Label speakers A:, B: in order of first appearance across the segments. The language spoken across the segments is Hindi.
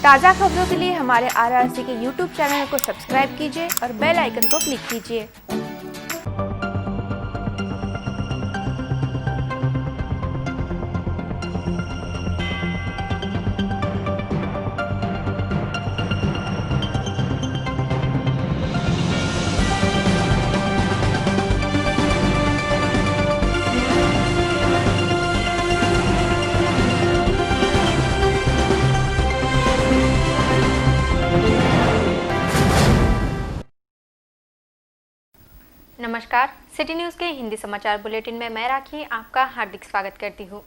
A: ताज़ा खबरों के लिए हमारे आरआरसी के यूट्यूब चैनल को सब्सक्राइब कीजिए और बेल आइकन को क्लिक कीजिए। नमस्कार, सिटी न्यूज़ के हिंदी समाचार बुलेटिन में मैं राखी आपका हार्दिक स्वागत करती हूँ।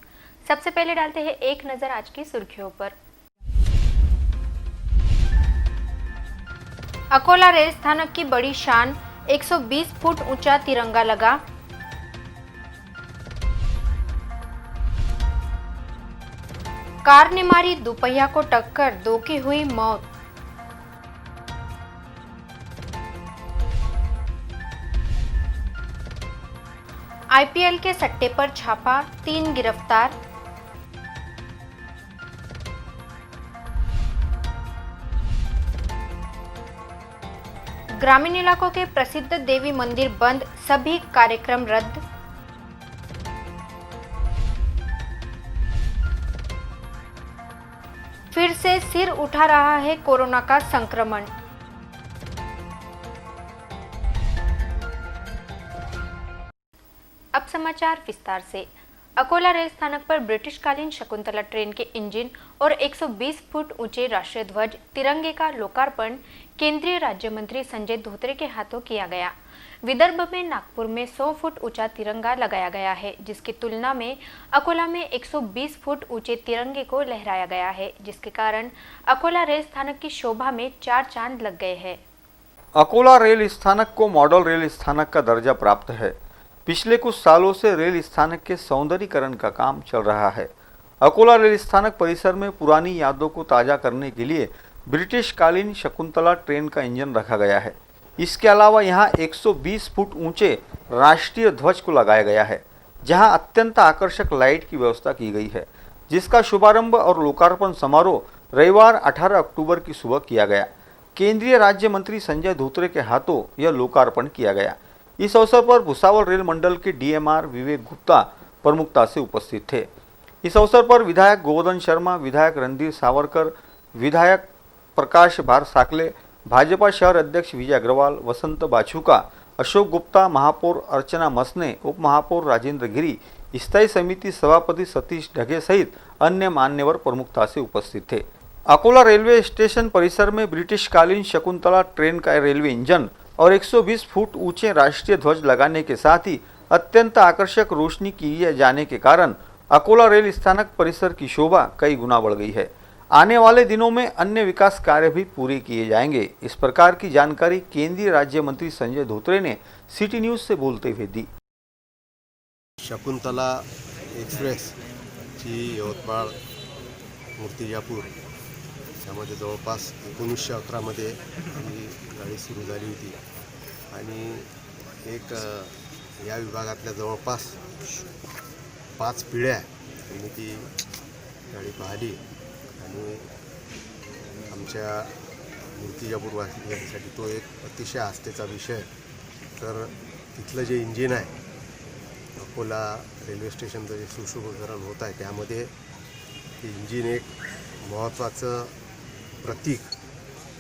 A: सबसे पहले डालते हैं एक नज़र आज की सुर्खियों पर। अकोला रेल स्थानक की बड़ी शान, 120 फुट ऊंचा तिरंगा लगा। कार ने मारी दोपहिया को टक्कर, 2 की हुई मौत। आईपीएल के सट्टे पर छापा, 3 गिरफ्तार। ग्रामीण इलाकों के प्रसिद्ध देवी मंदिर बंद, सभी कार्यक्रम रद्द। फिर से सिर उठा रहा है कोरोना का संक्रमण। अब समाचार विस्तार से। अकोला रेल स्थानक पर ब्रिटिशकालीन शकुंतला ट्रेन के इंजन और 120 फुट ऊंचे राष्ट्रीय ध्वज तिरंगे का लोकार्पण केंद्रीय राज्य मंत्री संजय धोत्रे के हाथों किया गया। विदर्भ में नागपुर में 100 फुट ऊंचा तिरंगा लगाया गया है, जिसकी तुलना में अकोला में 120 फुट ऊंचे तिरंगे को लहराया गया है, जिसके कारण अकोला रेल स्थानक की शोभा में 4 चांद लग गए हैं।
B: अकोला रेल स्थानक को मॉडल रेल स्थानक का दर्जा प्राप्त है। पिछले कुछ सालों से रेल स्थानक के सौंदर्यीकरण का काम चल रहा है। अकोला रेल स्थानक परिसर में पुरानी यादों को ताज़ा करने के लिए ब्रिटिशकालीन शकुंतला ट्रेन का इंजन रखा गया है। इसके अलावा यहां 120 फुट ऊंचे राष्ट्रीय ध्वज को लगाया गया है, जहां अत्यंत आकर्षक लाइट की व्यवस्था की गई है, जिसका शुभारंभ और लोकार्पण समारोह रविवार 18 अक्टूबर की सुबह किया गया। केंद्रीय राज्य मंत्री संजय धोत्रे के हाथों यह लोकार्पण किया गया। इस अवसर पर भुसावल रेल मंडल के डीएमआर विवेक गुप्ता प्रमुखता से उपस्थित थे। इस अवसर पर विधायक गोवर्धन शर्मा, विधायक रणधीर सावरकर, विधायक प्रकाश भार साकले, भाजपा शहर अध्यक्ष विजय अग्रवाल, वसंत बाछुका, अशोक गुप्ता, महापौर अर्चना मसने, उप महापौर राजेंद्र गिरी, स्थायी समिति सभापति सतीश ढगे सहित अन्य मान्यवर प्रमुखता से उपस्थित थे। अकोला रेलवे स्टेशन परिसर में ब्रिटिशकालीन शकुंतला ट्रेन का रेलवे इंजन और 120 फुट ऊंचे राष्ट्रीय ध्वज लगाने के साथ ही अत्यंत आकर्षक रोशनी किए जाने के कारण अकोला रेल स्थानक परिसर की शोभा कई गुना बढ़ गई है। आने वाले दिनों में अन्य विकास कार्य भी पूरे किए जाएंगे। इस प्रकार की जानकारी केंद्रीय राज्य मंत्री संजय धोत्रे ने सिटी न्यूज से बोलते हुए दी।
C: शकुंतला एक्सप्रेस ची यवतमाळ मूर्तिजापूर त्यामध्ये जवळपास 1911 मध्ये ही गाडी सुरू झाली होती आणि एक या विभागातल्या जवळपास 5 पिढ्या यांनी ती गाडी पाहिली आणि आमच्या मूर्तिजापूर वासियांसाठी तो एक अतिशय आस्थेचा विषय। तर तिथलं जे इंजिन आहे, अकोला रेल्वे स्टेशनचं जे सुशोभीकरण होत आहे, त्यामध्ये ते इंजिन एक महत्त्वाचं प्रतीक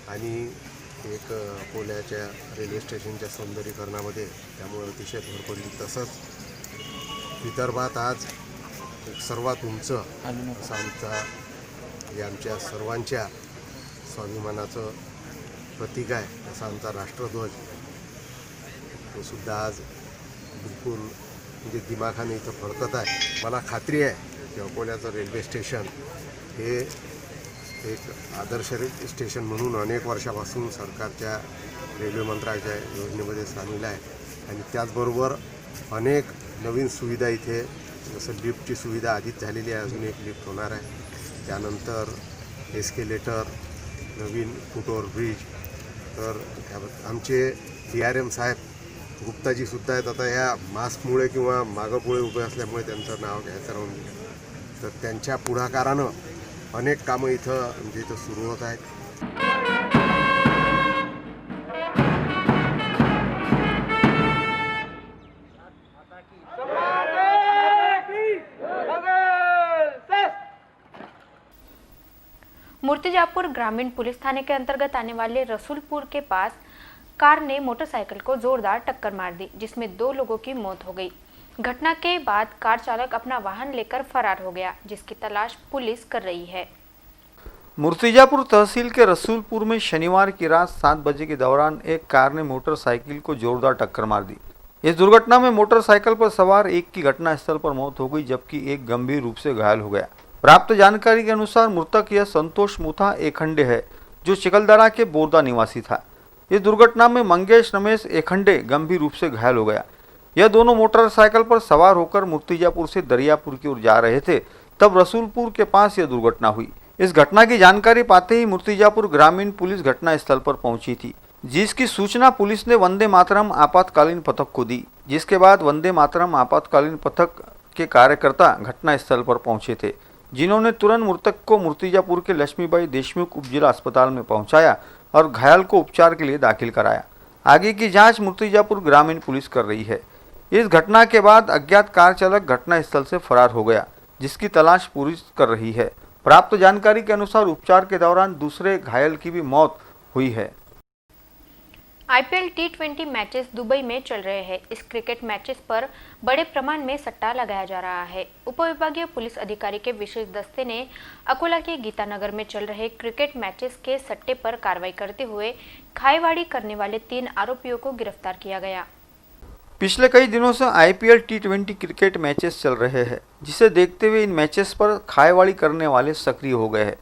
C: आणि एक अकोल्याच्या रेल्वे स्टेशनच्या सौंदर्यीकरणामध्ये त्यामुळे अतिशय भर पडली। तसंच विदर्भात आज एक सर्वात उंच असा आमच्या सर्वांच्या स्वाभिमानाचं प्रतीक आहे असा आमचा राष्ट्रध्वज, तो सुद्धा आज बिलकुल म्हणजे दिमाखाने इथं फडकत आहे। मला खात्री आहे की अकोल्याचं रेल्वे स्टेशन हे एक आदर्श स्टेशन म्हणून अनेक वर्षापासून सरकारच्या रेल्वे मंत्रालयाच्या योजनेमध्ये सामील आहे आणि त्याचबरोबर अनेक नवीन सुविधा इथे, जसं लिफ्टची सुविधा आधीच झालेली आहे, अजून एक लिफ्ट होणार आहे, त्यानंतर एस्केलेटर, नवीन फुटओव्हर ब्रिज। तर आमचे DRM साहेब गुप्ताजी सुद्धा आहेत, आता या मास्कमुळे किंवा मागं पुढे उभे असल्यामुळे त्यांचं नाव घ्यायचं राहून, तर त्यांच्या पुढाकारानं अनेक कामं इथं सुरू होत आहेत.
A: मूर्तिजापुर ग्रामीण पुलिस थाने के अंतर्गत आने वाले रसूलपुर के पास कार ने मोटरसाइकिल को जोरदार टक्कर मार दी, जिसमें 2 लोगों की मौत हो गई। घटना के बाद कार चालक अपना वाहन लेकर फरार हो गया, जिसकी तलाश पुलिस कर रही है।
B: मूर्तिजापुर तहसील के रसूलपुर में शनिवार की रात 7 बजे के दौरान एक कार ने मोटरसाइकिल को जोरदार टक्कर मार दी। इस दुर्घटना में मोटरसाइकिल पर सवार एक की घटनास्थल पर मौत हो गई, जबकि एक गंभीर रूप से घायल हो गया। प्राप्त जानकारी के अनुसार मृतक यह संतोष मुथा एखंडे है, जो चिकलदरा के बोरदा निवासी था। इस दुर्घटना में मंगेश रमेश एखंडे गंभीर रूप से घायल हो गया। यह दोनों मोटरसाइकिल पर सवार होकर मूर्तिजापुर से दरियापुर की ओर जा रहे थे, तब रसूलपुर के पास यह दुर्घटना हुई। इस घटना की जानकारी पाते ही मूर्तिजापुर ग्रामीण पुलिस घटनास्थल पर पहुंची थी, जिसकी सूचना पुलिस ने वंदे मातरम आपातकालीन पथक को दी। जिसके बाद वंदे मातरम आपातकालीन पथक के कार्यकर्ता घटनास्थल पर पहुंचे थे, जिन्होंने तुरंत मृतक को मूर्तिजापुर के लक्ष्मीबाई देशमुख उपजिला अस्पताल में पहुंचाया और घायल को उपचार के लिए दाखिल कराया। आगे की जांच मूर्तिजापुर ग्रामीण पुलिस कर रही है। इस घटना के बाद अज्ञात कार चालक घटनास्थल से फरार हो गया, जिसकी तलाश पुलिस कर रही है। प्राप्त जानकारी के अनुसार उपचार के दौरान दूसरे घायल की भी मौत हुई है।
A: आईपीएल T20 मैचेस दुबई में चल रहे हैं। इस क्रिकेट मैचेस पर बड़े प्रमाण में सट्टा लगाया जा रहा है। उपविभागीय पुलिस अधिकारी के विशेष दस्ते ने अकोला के गीतानगर में चल रहे क्रिकेट मैचेस के सट्टे पर कार्रवाई करते हुए खाईवाड़ी करने वाले 3 आरोपियों को गिरफ्तार किया गया।
B: पिछले कई दिनों से आईपीएल T20 क्रिकेट मैचेस चल रहे हैं, जिसे देखते हुए इन मैचेस पर खाईवाड़ी करने वाले सक्रिय हो गए हैं।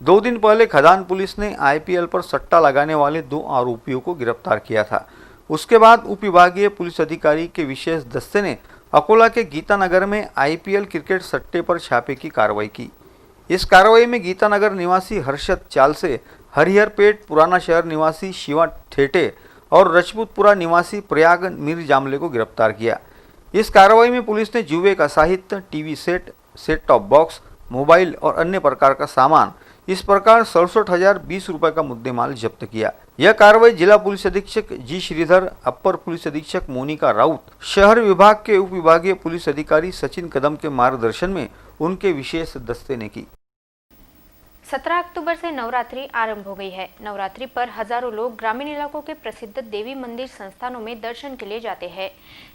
B: 2 दिन पहले खदान पुलिस ने आईपीएल पर सट्टा लगाने वाले 2 आरोपियों को गिरफ्तार किया था। उसके बाद उप विभागीय पुलिस अधिकारी के विशेष दस्ते ने अकोला के गीतानगर में आईपीएल क्रिकेट सट्टे पर छापे की कार्रवाई की। इस कार्रवाई में गीतानगर निवासी हर्षद चालसे, हरिहरपेट पुराना शहर निवासी शिवा ठेठे और रजपूतपुरा निवासी प्रयाग मीर जामले को गिरफ्तार किया। इस कार्रवाई में पुलिस ने जुए का साहित्य, TV set, set top box, mobile और अन्य प्रकार का सामान, इस प्रकार 67,020 रुपए का मुद्देमाल जब्त किया। यह कार्रवाई जिला पुलिस अधीक्षक जी श्रीधर, अपर पुलिस अधीक्षक मोनिका राउत, शहर विभाग के उप विभागीय पुलिस अधिकारी सचिन कदम के मार्गदर्शन में उनके विशेष दस्ते ने की।
A: 17 अक्टूबर से नवरात्रि आरंभ हो गई है। नवरात्रि पर हजारों लोग ग्रामीण इलाकों के प्रसिद्ध देवी मंदिर संस्थानों में दर्शन के लिए जाते हैं,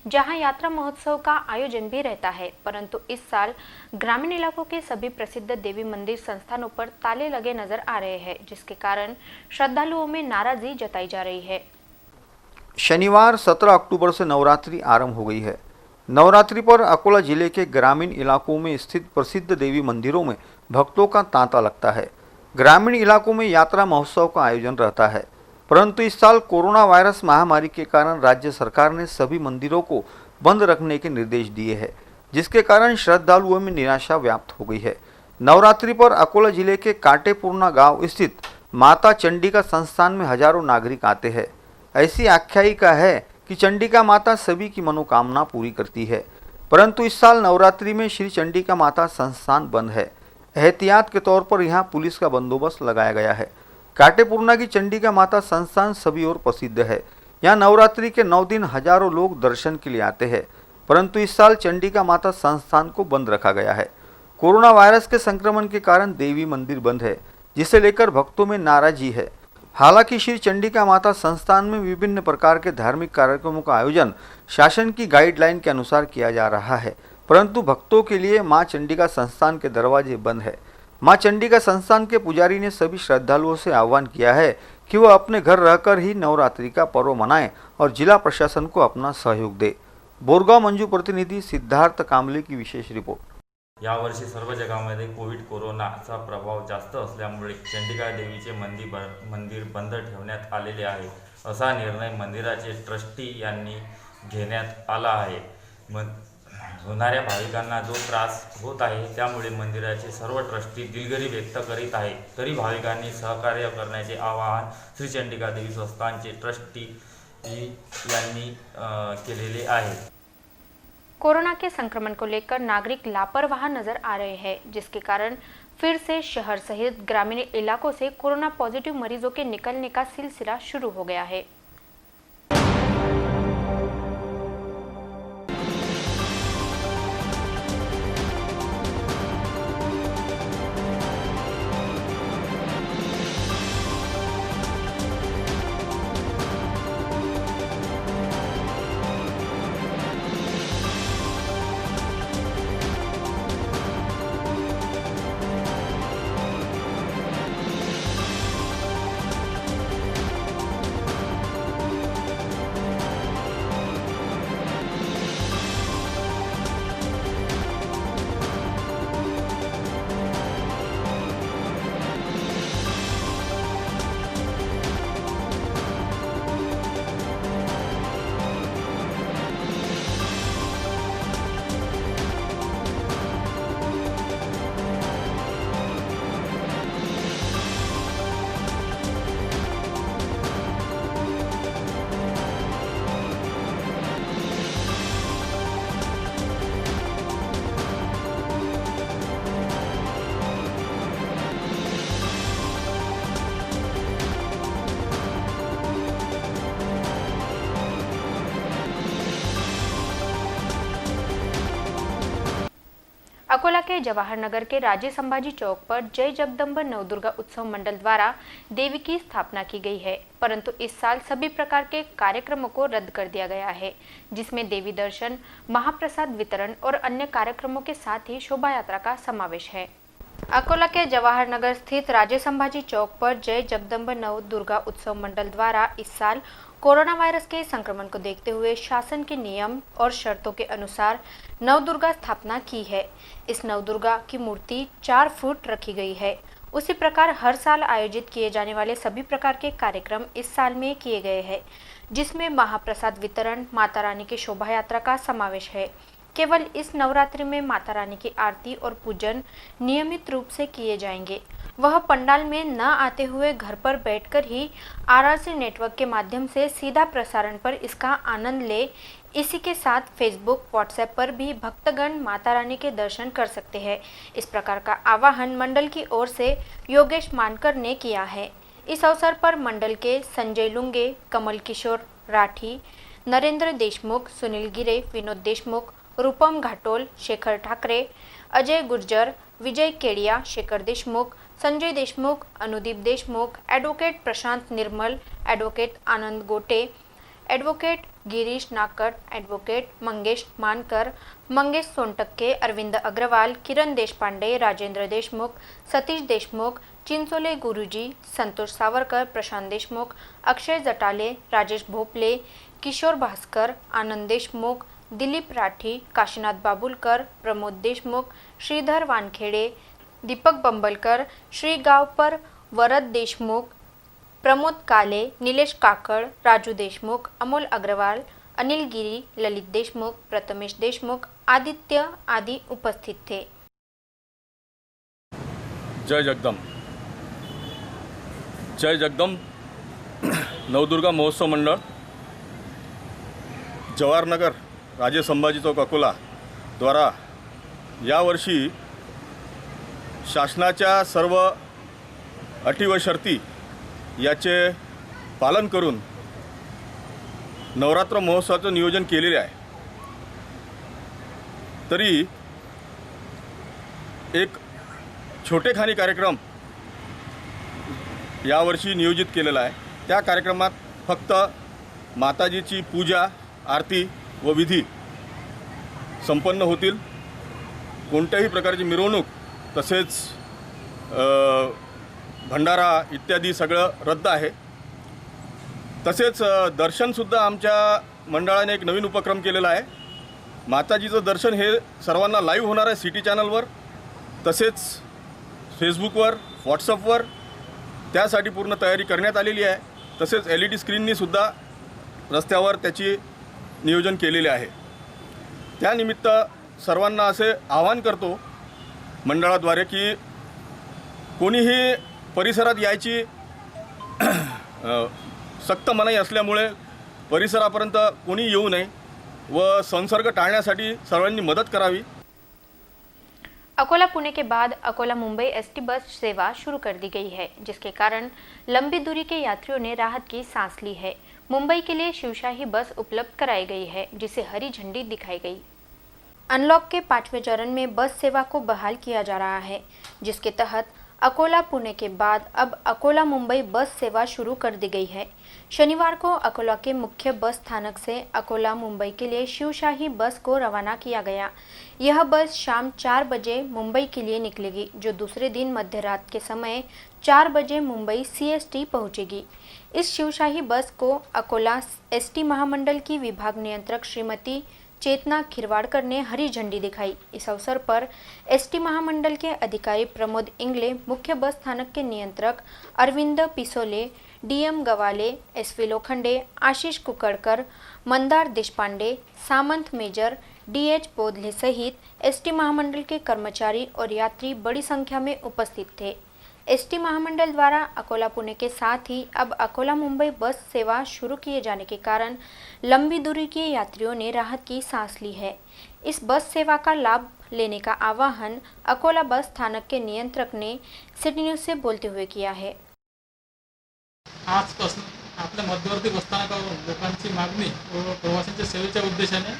A: जहां यात्रा महोत्सव का आयोजन भी रहता है। परंतु इस साल ग्रामीण इलाकों के सभी प्रसिद्ध देवी मंदिर संस्थानों पर ताले लगे नजर आ रहे हैं, जिसके कारण श्रद्धालुओं में नाराजगी जताई जा रही है।
B: शनिवार 17 अक्टूबर से नवरात्रि आरंभ हो गई है। नवरात्रि पर अकोला जिले के ग्रामीण इलाकों में स्थित प्रसिद्ध देवी मंदिरों में भक्तों का तांता लगता है। ग्रामीण इलाकों में यात्रा महोत्सव का आयोजन रहता है, परंतु इस साल कोरोना वायरस महामारी के कारण राज्य सरकार ने सभी मंदिरों को बंद रखने के निर्देश दिए हैं, जिसके कारण श्रद्धालुओं में निराशा व्याप्त हो गई है। नवरात्रि पर अकोला जिले के काटेपुरना गांव स्थित माता चंडिका संस्थान में हजारों नागरिक आते हैं। ऐसी आख्यायिका है कि चंडिका माता सभी की मनोकामना पूरी करती है, परंतु इस साल नवरात्रि में श्री चंडिका माता संस्थान बंद है। एहतियात के तौर पर यहां पुलिस का बंदोबस्त लगाया गया है। काटेपुरना की चंडिका माता संस्थान सभी ओर प्रसिद्ध है। यहां नवरात्रि के 9 दिन हजारों लोग दर्शन के लिए आते हैं, परंतु इस साल चंडिका माता संस्थान को बंद रखा गया है। कोरोना वायरस के संक्रमण के कारण देवी मंदिर बंद है, जिसे लेकर भक्तों में नाराजगी है। हालांकि श्री चंडिका माता संस्थान में विभिन्न प्रकार के धार्मिक कार्यक्रमों का आयोजन शासन की गाइडलाइन के अनुसार किया जा रहा है, परंतु भक्तों के लिए मां चंडिका संस्थान के दरवाजे बंद है। मां चंडिका संस्थान के पुजारी ने सभी श्रद्धालुओं से आह्वान किया है कि वह अपने घर रहकर ही नवरात्रि का पर्व मनाएं और जिला प्रशासन को अपना सहयोग दे। बोरगाव मंजू प्रतिनिधि सिद्धार्थ कांबले की विशेष रिपोर्ट।
D: यावर्षी सर्व जगामध्ये कोरोनाचा प्रभाव जास्त असल्यामुळे चंडिका देवीचे मंदिर बंद ठेवण्यात आलेले आहे। असा निर्णय मंदिराचे ट्रस्टी यांनी घेण्यात आला आहे। होणाऱ्या भाविकांना जो त्रास होत आहे, त्यामुळे मंदिराचे सर्व ट्रस्टी दिलगिरी व्यक्त करीत आहे। तरी भाविकांनी सहकार्य करण्याचे आवाहन श्री चंडिका देवी संस्थानचे ट्रस्टी यांनी केलेले आहे।
A: कोरोना के संक्रमण को लेकर नागरिक लापरवाह नजर आ रहे हैं, जिसके कारण फिर से शहर सहित ग्रामीण इलाकों से कोरोना पॉजिटिव मरीजों के निकलने का सिलसिला शुरू हो गया है। अकोला के जवाहर नगर के राजे संभाजी चौक पर जय जगदम्ब नवदुर्गा उत्सव मंडल द्वारा देवी की स्थापना की गई है, परंतु इस साल सभी प्रकार के कार्यक्रमों को रद्द कर दिया गया है, जिसमें देवी दर्शन, महाप्रसाद वितरण और अन्य कार्यक्रमों के साथ ही शोभा यात्रा का समावेश है। अकोला के जवाहर नगर स्थित राजे संभाजी चौक पर जय जगदम्ब नव दुर्गा उत्सव मंडल द्वारा इस साल कोरोना वायरस के संक्रमण को देखते हुए शासन के नियम और शर्तों के अनुसार नवदुर्गा स्थापना की है। इस नवदुर्गा की मूर्ति 4 फुट रखी गई है। उसी प्रकार हर साल आयोजित किए जाने वाले सभी प्रकार के कार्यक्रम इस साल में किए गए हैं, जिसमें महाप्रसाद वितरण, माता रानी की शोभा यात्रा का समावेश है। केवल इस नवरात्रि में माता रानी की आरती और पूजन नियमित रूप से किए जाएंगे। वह पंडाल में न आते हुए घर पर बैठकर ही आरआरसी नेटवर्क के माध्यम से सीधा प्रसारण पर इसका आनंद ले। इसी के साथ फेसबुक, व्हाट्सएप पर भी भक्तगण माता रानी के दर्शन कर सकते हैं। इस प्रकार का आह्वान मंडल की ओर से योगेश मानकर ने किया है। इस अवसर पर मंडल के संजय लुंगे, कमल किशोर राठी, नरेंद्र देशमुख, सुनील गिरे, विनोद देशमुख, रूपम घाटोल, शेखर ठाकरे, अजय गुर्जर, विजय केडिया, शेखर देशमुख, संजय देशमुख, अनुदीप देशमुख, एडवोकेट प्रशांत निर्मल, एडवोकेट आनंद गोटे, एडवोकेट गिरीश नाकट, एडवोकेट मंगेश मानकर, मंगेश सोनटक्के, अरविंद अग्रवाल, किरण देशपांडे, राजेंद्र देशमुख, सतीश देशमुख, चिंचोले गुरुजी, संतोष सावरकर, प्रशांत देशमुख, अक्षय जटाले, राजेश भोपले, किशोर भास्कर, आनंद देशमुख, दिलीप राठी, काशीनाथ बाबुलकर, प्रमोद देशमुख, श्रीधर वानखेड़े, दीपक बंबलकर, श्री गावपर, वरद देशमुख, प्रमोद काले, नीलेश काकड़, राजू देशमुख, अमोल अग्रवाल, अनिल गिरी, ललित देशमुख, प्रथमेश देशमुख, आदित्य आदि उपस्थित थे।
E: जय जगदम्ब नवदुर्गा महोत्सव मंडळ जवाहर नगर राजे संभाजी चौक अकोला द्वारा यावर्षी शासनाच्या सर्व अटी व शर्ती याचे पालन करून नवरात्र महोत्सवाचं नियोजन केलेले आहे। तरी एक छोटेखानी कार्यक्रम यावर्षी नियोजित केलेला आहे। त्या कार्यक्रमात फक्त माताजीची पूजा, आरती व विधी संपन्न होतील। कोणत्याही प्रकारची मिरवणूक तसेच भंडारा इत्यादी सगळं रद्द आहे। तसेच दर्शनसुद्धा आमच्या मंडळाने एक नवीन उपक्रम केलेला आहे। माताजीचं दर्शन हे सर्वांना लाईव्ह होणार आहे सिटी चॅनलवर, तसेच फेसबुकवर, व्हॉट्सअपवर। त्यासाठी पूर्ण तयारी करण्यात आलेली आहे। तसेच LED स्क्रीननी सुद्धा रस्त्यावर त्याची नियोजन केलेले आहे। त्यानिमित्त सर्वांना असे आवाहन करतो मंडळाद्वारे की कोणीही परिसरात यायची सक्त मनाई असल्यामुळे परिसरापर्यंत कोणी येऊ नये व संसर्ग टाळण्यासाठी सर्वांनी मदत करावी।
A: अकोला पुणे के बाद अकोला मुंबई एसटी बस सेवा शुरू कर दी गई है, जिसके कारण लंबी दूरी के यात्रियों ने राहत की सांस ली है। मुंबई के लिए शिवशाही बस उपलब्ध कराई गई है, जिसे हरी झंडी दिखाई गई। अनलॉक के 5वें चरण में बस सेवा को बहाल किया जा रहा है, जिसके तहत अकोला पुणे के बाद अब अकोला मुंबई बस सेवा शुरू कर दी गई है। शनिवार को अकोला के मुख्य बस स्थानक से अकोला मुंबई के लिए शिवशाही बस को रवाना किया गया। यह बस शाम 4 बजे मुंबई के लिए निकलेगी, जो दूसरे दिन मध्य रात के समय 4 बजे मुंबई CST पहुंचेगी। इस शिवशाही बस को अकोला ST महामंडल की विभाग नियंत्रक श्रीमती चेतना खिरवाड़कर ने हरी झंडी दिखाई। इस अवसर पर ST महामंडल के अधिकारी प्रमोद इंगले, मुख्य बस स्थानक के नियंत्रक अरविंद पिसोले, DM गवाले, SV लोखंडे, आशीष कुकड़कर, मंदार देशपांडे, सामंत मेजर, DH बोधले सहित ST महामंडल के कर्मचारी और यात्री बड़ी संख्या में उपस्थित थे। ST महामंडल द्वारा अकोला पुणे के साथ ही अब अकोला मुंबई बस सेवा शुरू किए जाने के कारण लंबी दूरी के यात्रियों ने राहत की सांस ली है। इस बस सेवा का लाभ लेने का आह्वान अकोला बस स्थानक के नियंत्रक ने सिटी न्यूज से बोलते हुए किया है।
F: आजपासून आपल्या मध्यवर्ती बसस्थानकावरून लोकांची मागणी व प्रवाशांच्या सेवेच्या उद्देशाने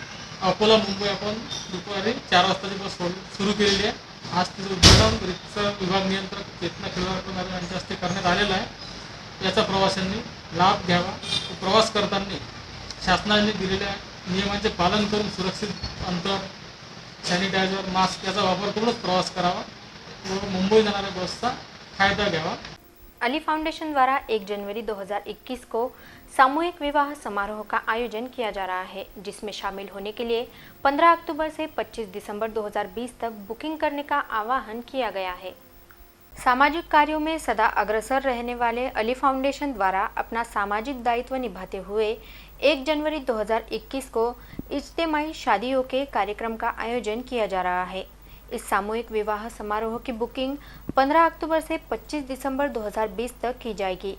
F: अकोला मुंबई आपण दुपारी 4 वाजताची बस सुरू केलेली आहे। आज तिचं उद्घाटन रिक्षा विभाग नियंत्रक चेतना खिरवाडकर यांच्या हस्ते करण्यात आलेलं आहे। याचा प्रवाशांनी लाभ घ्यावा व प्रवास करताना शासनाने दिलेल्या नियमांचे पालन करून सुरक्षित अंतर, सॅनिटायझर, मास्क याचा वापर करूनच प्रवास करावा व मुंबई जाणाऱ्या बसचा फायदा घ्यावा।
A: अली फाउंडेशन द्वारा 1 जनवरी 2021 को सामूहिक विवाह समारोह का आयोजन किया जा रहा है, जिसमें शामिल होने के लिए 15 अक्टूबर से 25 दिसंबर 2020 तक बुकिंग करने का आह्वान किया गया है। सामाजिक कार्यों में सदा अग्रसर रहने वाले अली फाउंडेशन द्वारा अपना सामाजिक दायित्व निभाते हुए 1 जनवरी 2021 को इज्तिमाई शादियों के कार्यक्रम का आयोजन किया जा रहा है। इस सामूहिक विवाह समारोह की बुकिंग 15 अक्टूबर से 25 दिसंबर 2020 तक की जाएगी,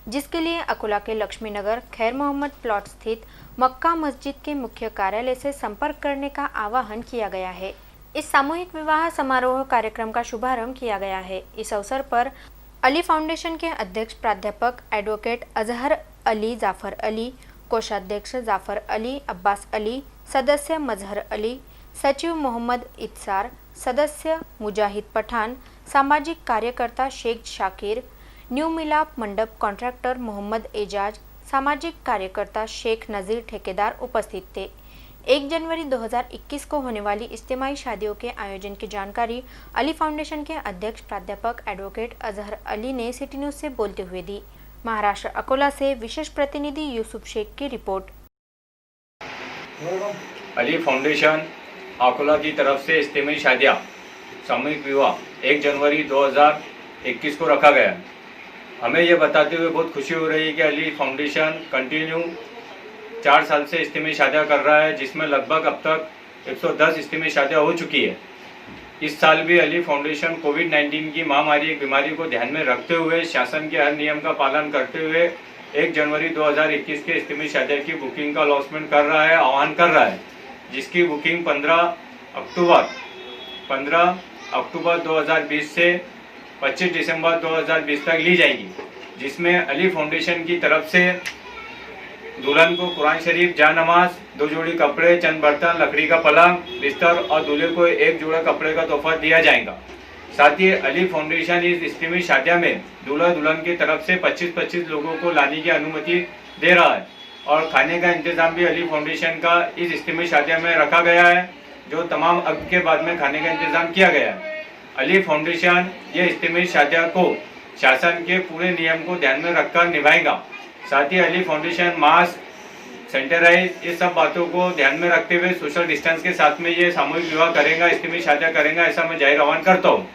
A: जिसके लिए अकोला के लक्ष्मी नगर खैर मोहम्मद प्लॉट स्थित मक्का मस्जिद के मुख्य कार्यालय से संपर्क करने का आह्वान किया गया है। इस सामूहिक विवाह समारोह कार्यक्रम का शुभारंभ किया गया है। इस अवसर पर अली फाउंडेशन के अध्यक्ष प्राध्यापक एडवोकेट अजहर अली जाफर अली, कोषाध्यक्ष जाफर अली अब्बास अली, सदस्य मजहर अली, सचिव मोहम्मद इत्सार, सदस्य मुजाहिद पठान, सामाजिक कार्यकर्ता शेख शाकिर, न्यू मिलाप मंडप कॉन्ट्रैक्टर मोहम्मद एजाज, सामाजिक कार्यकर्ता शेख नज़ीर ठेकेदार उपस्थित थे। 1 जनवरी 2021 को होने वाली इज्तिमाई शादियों के आयोजन की जानकारी अली फाउंडेशन के अध्यक्ष प्राध्यापक एडवोकेट अजहर अली ने सिटी न्यूज से बोलते हुए दी। महाराष्ट्र अकोला से विशेष प्रतिनिधि यूसुफ शेख की रिपोर्ट।
G: अली फाउंडेशन अकोला की तरफ से इज्तिमाई शादियाँ सामूहिक विवाह 1 जनवरी 2021 को रखा गया। हमें ये बताते हुए बहुत खुशी हो रही है कि अली फाउंडेशन कंटिन्यू 4 साल से इज्तिमाई शादियाँ कर रहा है, जिसमें लगभग अब तक 110 इज्तिमाई शादियाँ हो चुकी है। इस साल भी अली फाउंडेशन कोविड-19 की महामारी एक बीमारी को ध्यान में रखते हुए शासन के हर नियम का पालन करते हुए 1 जनवरी 2021 के इज्तिमाई शादियाँ की बुकिंग का अलॉटमेंट कर रहा है, आह्वान कर रहा है, जिसकी बुकिंग 15 अक्टूबर 2020 से 25 दिसंबर 2020 तक ली जाएगी, जिसमें अली फाउंडेशन की तरफ से दुल्हन को कुरान शरीफ, जानमाज, 2 जोड़ी कपड़े, चंद बर्तन, लकड़ी का पलंग, बिस्तर और दूल्हे को 1 जोड़ा कपड़े का तोहफा दिया जाएगा। साथ ही अली फाउंडेशन इस इज्तिमाई शादियाँ में दूल्हा दुल्हन की तरफ से 25-25 लोगों को लाने की अनुमति दे रहा है और खाने का इंतजाम भी अली फाउंडेशन का इस इज्तिमाई शादियाँ में रखा गया है, जो तमाम अक्द के बाद में खाने का इंतजाम किया गया है। अली फाउंडेशन ये इज्तिमाई शादियाँ को शासन के पूरे नियम को ध्यान में रखकर निभाएगा। साथ ही अली फाउंडेशन मास्क, सैनिटाइज, ये सब बातों को ध्यान में रखते हुए सोशल डिस्टेंस के साथ में ये सामूहिक विवाह करेगा, इज्तिमाई शादियाँ करेगा, ऐसा मैं जाहिर आह्वान करता हूँ।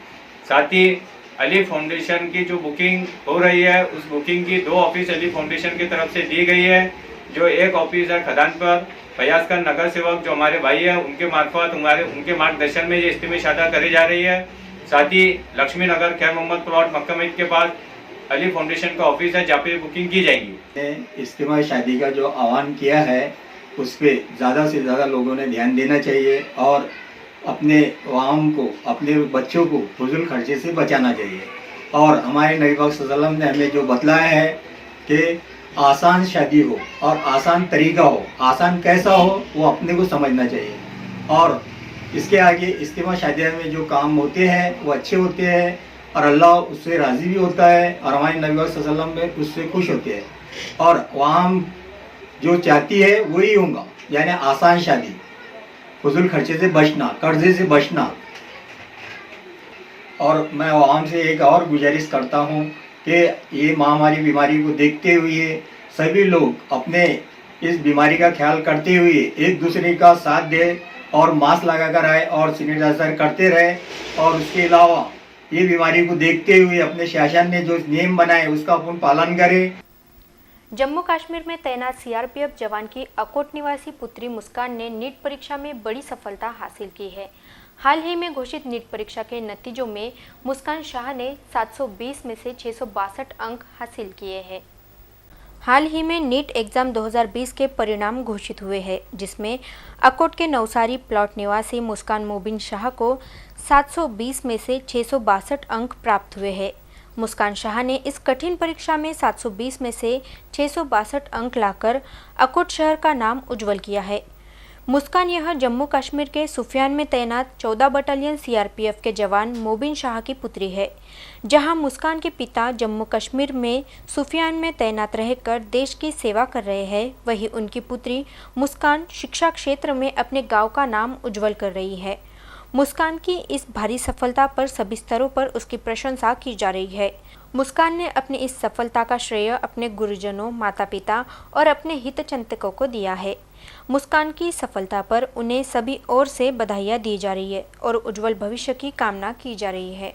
G: साथ ही अली फाउंडेशन की जो बुकिंग हो रही है, उस बुकिंग की 2 ऑफिस अली फाउंडेशन की तरफ से दी गई है। जो एक ऑफिस है खदान पर, फयाज का नगर सेवक जो हमारे भाई है, उनके मार्फत उनके मार्गदर्शन में ये इज्तिमाई शादियाँ करी जा रही है। साथ ही लक्ष्मी नगर खैर मोहम्मद प्लॉट मक्का मस्जिद के पास अली फाउंडेशन का ऑफिस है, जहाँ पे बुकिंग की जाएगी।
H: इज्तिमाई शादी का जो आह्वान किया है, उस पर ज़्यादा से ज़्यादा लोगों ने ध्यान देना चाहिए और अपने आवाम को, अपने बच्चों को फजूल खर्चे से बचाना चाहिए। और हमारे नबी पाक सल्लल्लाहु अलैहि वसल्लम ने हमें जो बतलाया है कि आसान शादी हो और आसान तरीका हो, आसान कैसा हो वो अपने को समझना चाहिए। और इसके आगे इज्तिमा शादियाँ में जो काम होते हैं वो अच्छे होते हैं और अल्लाह उससे राज़ी भी होता है और हमारे नबी पाक सल्लल्लाहु अलैहि वसल्लम में उससे खुश होते हैं। और आवाम जो चाहती है वही होगा, यानी आसान शादी, फजूल खर्चे से बचना, कर्जे से बचना। और मैं आवाम से एक और गुजारिश करता हूँ कि ये महामारी बीमारी को देखते हुए सभी लोग अपने इस बीमारी का ख्याल करते हुए एक दूसरे का साथ दे और मास्क लगाकर आए और सैनिटाइजर करते रहे। और उसके अलावा ये बीमारी को देखते हुए अपने शासन ने जो नियम बनाए उसका अपन पालन करें।
A: जम्मू कश्मीर में तैनात सीआरपीएफ जवान की अकोट निवासी पुत्री मुस्कान ने नीट परीक्षा में बड़ी सफलता हासिल की है। हाल ही में घोषित नीट परीक्षा के नतीजों में मुस्कान शाह ने 720 में से 662 अंक हासिल किए हैं। हाल ही में नीट एग्जाम 2020 के परिणाम घोषित हुए हैं, जिसमें अकोट के नवसारी प्लॉट निवासी मुस्कान मोबिन शाह को 720 में से 662 अंक प्राप्त हुए हैं। मुस्कान शाह ने इस कठिन परीक्षा में 720 में से 662 अंक लाकर अकोट शहर का नाम उज्जवल किया है। मुस्कान यह जम्मू कश्मीर के सुफियान में तैनात 14 बटालियन सीआरपीएफ के जवान मोबिन शाह की पुत्री है। जहां मुस्कान के पिता जम्मू कश्मीर में सुफियान में तैनात रहकर देश की सेवा कर रहे हैं, वहीं उनकी पुत्री मुस्कान शिक्षा क्षेत्र में अपने गांव का नाम उज्जवल कर रही है। मुस्कान की इस भारी सफलता पर सभी स्तरों पर उसकी प्रशंसा की जा रही है। मुस्कान ने अपनी इस सफलता का श्रेय अपने गुरुजनों, माता पिता और अपने हितचिंतकों को दिया है। मुस्कान की सफलता पर उन्हें सभी ओर से बधाइयां दी जा रही है और उज्जवल भविष्य की कामना की जा रही है।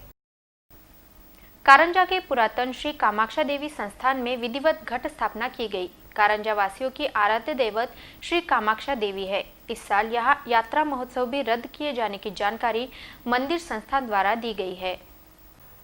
A: कारंजा के पुरातन श्री कामाक्षा देवी संस्थान में विधिवत घट स्थापना की गई। कारंजा वासियों की आराध्य देवत श्री कामाक्षा देवी है। इस साल यहाँ यात्रा महोत्सव भी रद्द किए जाने की जानकारी मंदिर संस्थान द्वारा दी गई है।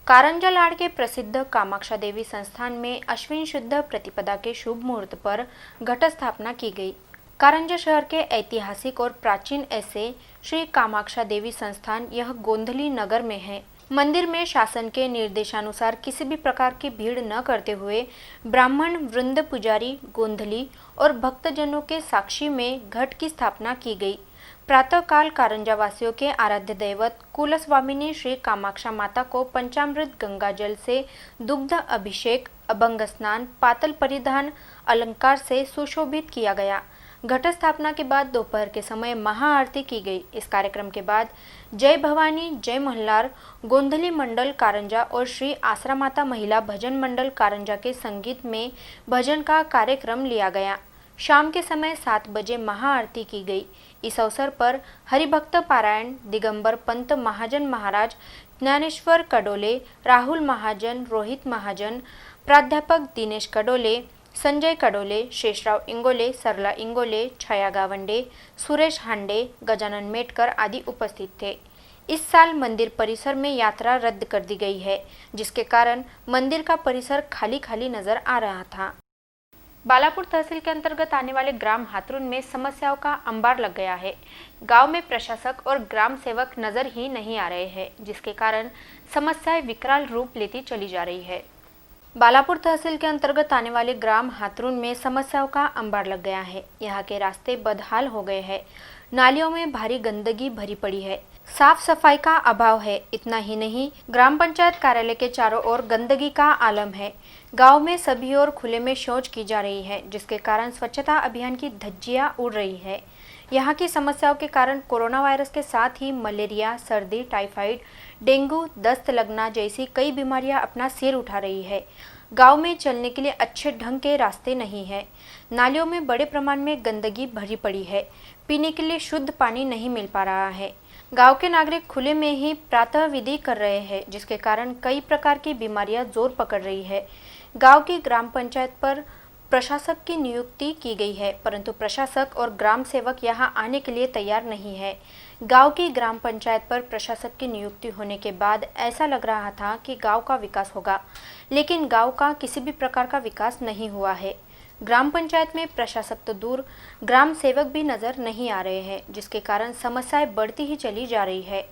A: कारंजा लाड़ के प्रसिद्ध कामाक्षा देवी संस्थान में अश्विन शुद्ध प्रतिपदा के शुभ मुहूर्त पर घट स्थापना की गई। कारंजा शहर के ऐतिहासिक और प्राचीन ऐसे श्री कामाक्षा देवी संस्थान यह गोंधली नगर में है। मंदिर में शासन के निर्देशानुसार किसी भी प्रकार की भीड़ न करते हुए ब्राह्मण वृंद, पुजारी, गोंधली और भक्तजनों के साक्षी में घट की स्थापना की गई। प्रातःकाल कारंजा वासियों के आराध्य दैवत कुलस्वामिनी श्री कामाक्षा माता को पंचामृत गंगा जल से दुग्ध अभिषेक, अभंग स्नान, पातल परिधान अलंकार से सुशोभित किया गया। घट स्थापना के बाद दोपहर के समय महाआरती की गई। इस कार्यक्रम के बाद जय भवानी, जय मल्हार गोंधली मंडल कारंजा और श्री आसरा माता महिला भजन मंडल कारंजा के संगीत में भजन का कार्यक्रम लिया गया। शाम के समय 7 बजे महाआरती की गई। इस अवसर पर हरिभक्त पारायण, दिगंबर पंत महाजन महाराज, ज्ञानेश्वर कडोले, राहुल महाजन, रोहित महाजन, प्राध्यापक दिनेश कडोले, संजय कडोले, शेषराव इंगोले, सरला इंगोले, छाया गावंडे, सुरेश हांडे, गजानन मेटकर आदि उपस्थित थे। इस साल मंदिर परिसर में यात्रा रद्द कर दी गई है, जिसके कारण मंदिर का परिसर खाली खाली नजर आ रहा था। बालापुर तहसील के अंतर्गत आने वाले ग्राम हाथरुन में समस्याओं का अंबार लग गया है। गांव में प्रशासक और ग्राम सेवक नजर ही नहीं आ रहे हैं, जिसके कारण समस्याएं विकराल रूप लेती चली जा रही है। बालापुर तहसील के अंतर्गत आने वाले ग्राम हाथरुन में समस्याओं का अंबार लग गया है। यहाँ के रास्ते बदहाल हो गए हैं, नालियों में भारी गंदगी भरी पड़ी है, साफ सफाई का अभाव है। इतना ही नहीं, ग्राम पंचायत कार्यालय के चारों ओर गंदगी का आलम है। गांव में सभी ओर खुले में शौच की जा रही है, जिसके कारण स्वच्छता अभियान की धज्जियां उड़ रही है। यहाँ की समस्याओं के कारण कोरोना वायरस के साथ ही मलेरिया, सर्दी, टाइफाइड, डेंगू, दस्त लगना जैसी कई बीमारियां अपना सिर उठा रही है। गांव में चलने के लिए अच्छे ढंग के रास्ते नहीं है। नालियों में बड़े प्रमाण में गंदगी भरी पड़ी है। पीने के लिए शुद्ध पानी नहीं मिल पा रहा है। गांव के नागरिक खुले में ही प्रातः विधि कर रहे हैं, जिसके कारण कई प्रकार की बीमारियां जोर पकड़ रही है। गांव की ग्राम पंचायत पर प्रशासक की नियुक्ति की गई है, परंतु प्रशासक और ग्राम सेवक यहां आने के लिए तैयार नहीं है। गांव की ग्राम पंचायत पर प्रशासक की नियुक्ति होने के बाद ऐसा लग रहा था कि गांव का विकास होगा, लेकिन गांव का किसी भी प्रकार का विकास नहीं हुआ है। ग्राम पंचायत में प्रशासक तो दूर, ग्राम सेवक भी नजर नहीं आ रहे हैं, जिसके कारण समस्याएं बढ़ती ही चली जा रही है।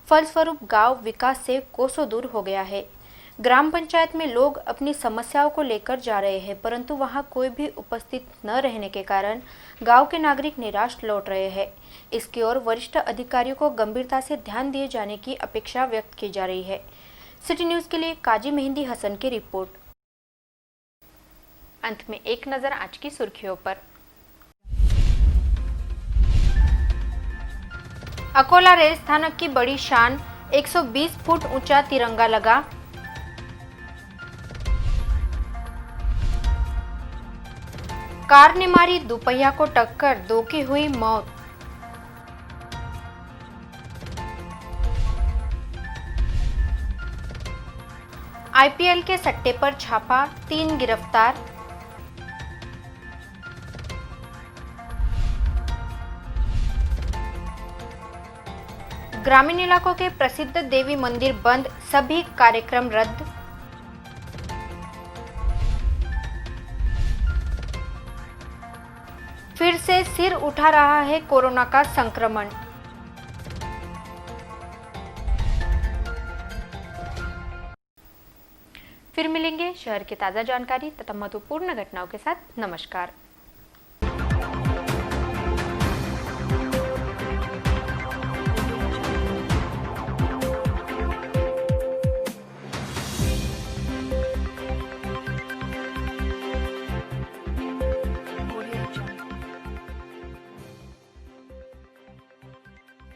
A: फलस्वरूप गांव विकास से कोसों दूर हो गया है। ग्राम पंचायत में लोग अपनी समस्याओं को लेकर जा रहे हैं, परंतु वहां कोई भी उपस्थित न रहने के कारण गांव के नागरिक निराश लौट रहे हैं। इसकी ओर वरिष्ठ अधिकारियों को गंभीरता से ध्यान दिए जाने की अपेक्षा व्यक्त की जा रही है। सिटी न्यूज के लिए काजी मेहंदी हसन की रिपोर्ट। अंत में एक नजर आज की सुर्खियों पर। अकोला रेल स्थानक की बड़ी शान, 120 फुट ऊंचा तिरंगा लगा। कार ने मारी दोपहिया को टक्कर, 2 की हुई मौत। आईपीएल के सट्टे पर छापा, 3 गिरफ्तार। ग्रामीण इलाकों के प्रसिद्ध देवी मंदिर बंद, सभी कार्यक्रम रद्द। फिर से सिर उठा रहा है कोरोना का संक्रमण। फिर मिलेंगे शहर की ताज़ा जानकारी तथा महत्वपूर्ण घटनाओं के साथ। नमस्कार।